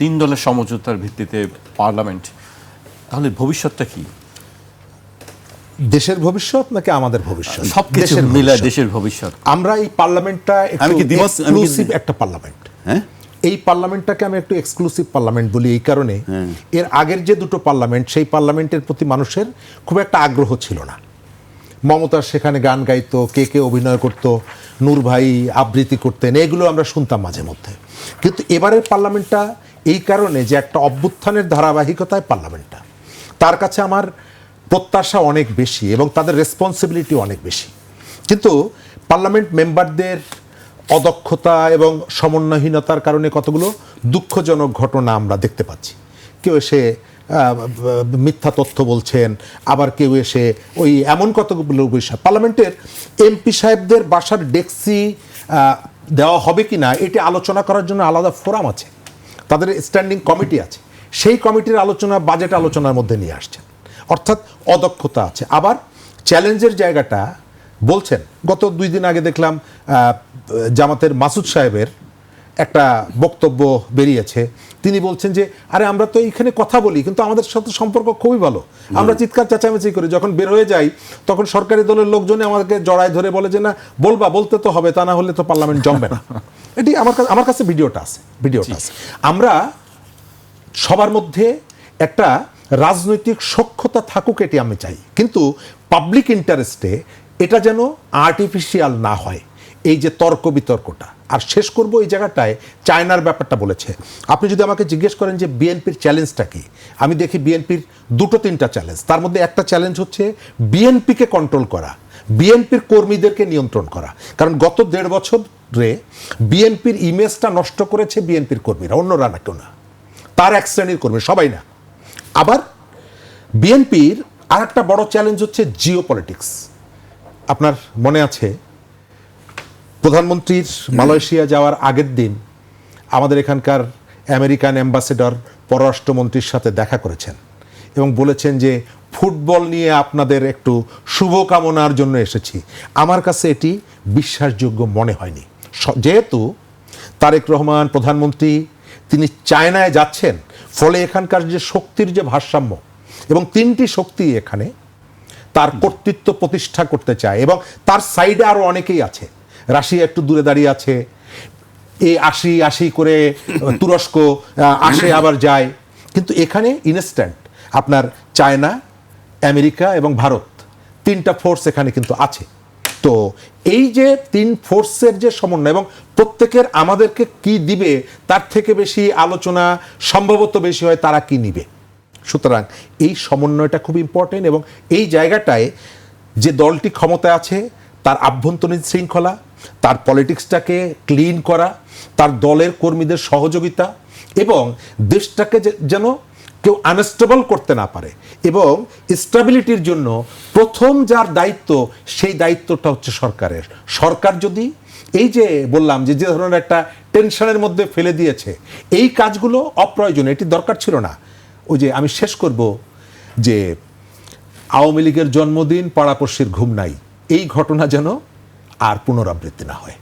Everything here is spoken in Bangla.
তিন দলের সমঝোতার ভিত্তিতে পার্লামেন্ট, তাহলে ভবিষ্যৎটা কি? দেশের ভবিষ্যৎ নাকি আমাদের ভবিষ্যৎ? সবকিছু মিলে দেশের ভবিষ্যৎ। আমরা এই পার্লামেন্টটা এক্সক্লুসিভ একটা পার্লামেন্ট। এই পার্লামেন্টটাকে আমি একটু এক্সক্লুসিভ পার্লামেন্ট বলি এই কারণে, এর আগের যে দুটো পার্লামেন্ট, সেই পার্লামেন্টের প্রতি মানুষের খুব একটা আগ্রহ ছিল না। মমতা সেখানে গান গাইতো, কে কে অভিনয় করতো, নূর ভাই আবৃত্তি করতেন, এগুলো আমরা শুনতাম মাঝে মধ্যে। কিন্তু এবারের পার্লামেন্টটা এই কারণে যে একটা অভ্যুত্থানের ধারাবাহিকতায় পার্লামেন্টটা, তার কাছে আমার প্রত্যাশা অনেক বেশি এবং তাদের রেসপন্সিবিলিটি অনেক বেশি। কিন্তু পার্লামেন্ট মেম্বারদের অদক্ষতা এবং সমন্বয়হীনতার কারণে কতগুলো দুঃখজনক ঘটনা আমরা দেখতে পাচ্ছি। কেউ এসে মিথ্যা তথ্য বলছেন, আবার কেউ এসে ওই এমন কতগুলো বিষয়। পার্লামেন্টের এমপি সাহেবদের বাসার ডেস্কি দেওয়া হবে কি না এটি আলোচনা করার জন্য আলাদা ফোরাম আছে, তাদের স্ট্যান্ডিং কমিটি আছে, সেই কমিটির আলোচনা বাজেট আলোচনার মধ্যে নিয়ে আসছেন। অর্থাৎ অদক্ষতা আছে। আবার চ্যালেঞ্জের জায়গাটা বলছেন, গত 2 দিন আগে দেখলাম জামাতের মাসুদ সাহেবের একটা বক্তব্য বেরিয়েছে। তিনি বলছেন যে আরে আমরা তো এইখানে কথা বলি, কিন্তু আমাদের সাথে সম্পর্ক খুবই ভালো, আমরা চিৎকার চেঁচামেচি করি, যখন বের হয়ে যাই তখন সরকারি দলের লোকজনে আমাদেরকে জড়ায় ধরে বলে যে না বলতে তো হবে, তা না হলে তো পার্লামেন্ট জমবে না। এটি আমার কাছে ভিডিওটা আছে। আমরা সবার মধ্যে একটা রাজনৈতিক সখ্যতা থাকুক, এটি আমি চাই, কিন্তু পাবলিক ইন্টারেস্টে এটা যেন আর্টিফিশিয়াল না হয়, এই যে তর্ক বিতর্কটা। আর শেষ করব এই জায়গাটায়, চায়নার ব্যাপারটা বলেছে। আপনি যদি আমাকে জিজ্ঞেস করেন যে বিএনপির চ্যালেঞ্জটা কি, আমি দেখি বিএনপির 2-3টা চ্যালেঞ্জ। তার মধ্যে একটা চ্যালেঞ্জ হচ্ছে বিএনপিকে কন্ট্রোল করা, বিএনপির কর্মীদেরকে নিয়ন্ত্রণ করা। কারণ গত 1.5 বছরে বিএনপির ইমেজটা নষ্ট করেছে বিএনপির কর্মীরা, অন্যরা না, কেউ না, তার এক শ্রেণীর কর্মী, সবাই না। আবার বিএনপির আর একটা বড় চ্যালেঞ্জ হচ্ছে জিও পলিটিক্স। আপনার মনে আছে প্রধানমন্ত্রীর মালয়েশিয়া যাওয়ার আগের দিন আমাদের এখানকার আমেরিকান অ্যাম্বাসেডর পররাষ্ট্রমন্ত্রীর সাথে দেখা করেছেন এবং বলেছেন যে ফুটবল নিয়ে আপনাদের একটু শুভকামনার জন্য এসেছি। আমার কাছে এটি বিশ্বাসযোগ্য মনে হয়নি। যেহেতু তারেক রহমান প্রধানমন্ত্রী তিনি চায়নায় যাচ্ছেন, ফলে এখানকার যে শক্তির যে ভারসাম্য, এবং 3টি শক্তি এখানে তার কর্তৃত্ব প্রতিষ্ঠা করতে চায়, এবং তার সাইডে আরও অনেকেই আছে। রাশিয়া একটু দূরে দাঁড়িয়ে আছে, এই আসি করে তুরস্ক আসে আবার যায়, কিন্তু এখানে ইনস্ট্যান্ট আপনার চায়না, আমেরিকা এবং ভারত, 3টা ফোর্স এখানে কিন্তু আছে। তো এই যে 3 ফোর্সের যে সমন্বয়, এবং প্রত্যেকের আমাদেরকে কি দিবে তার থেকে বেশি আলোচনা সম্ভবত বেশি হয় তারা কি নিবে। সুতরাং এই সমন্বয়টা খুব ইম্পর্টেন্ট, এবং এই জায়গাটায় যে দলটি ক্ষমতায় আছে তার আভ্যন্তরীণ শৃঙ্খলা, তার পলিটিক্সটাকে ক্লিন করা, তার দলের কর্মীদের সহযোগিতা, এবং দেশটাকে যেন কেউ আনস্টেবল করতে না পারে, এবং স্টেবিলিটির জন্য প্রথম যার দায়িত্ব সেই দায়িত্বটা হচ্ছে সরকারের। সরকার যদি এই যে বললাম যে ধরনের একটা টেনশনের মধ্যে ফেলে দিয়েছে, এই কাজগুলো অপ্রয়োজনীয়, এটি দরকার ছিল না। ওই যে আমি শেষ করব যে আওয়ামী লীগের জন্মদিন পাড়াপড়শির ঘুম নাই, এই ঘটনা যেন আর পুনরাবৃত্তি না হয়।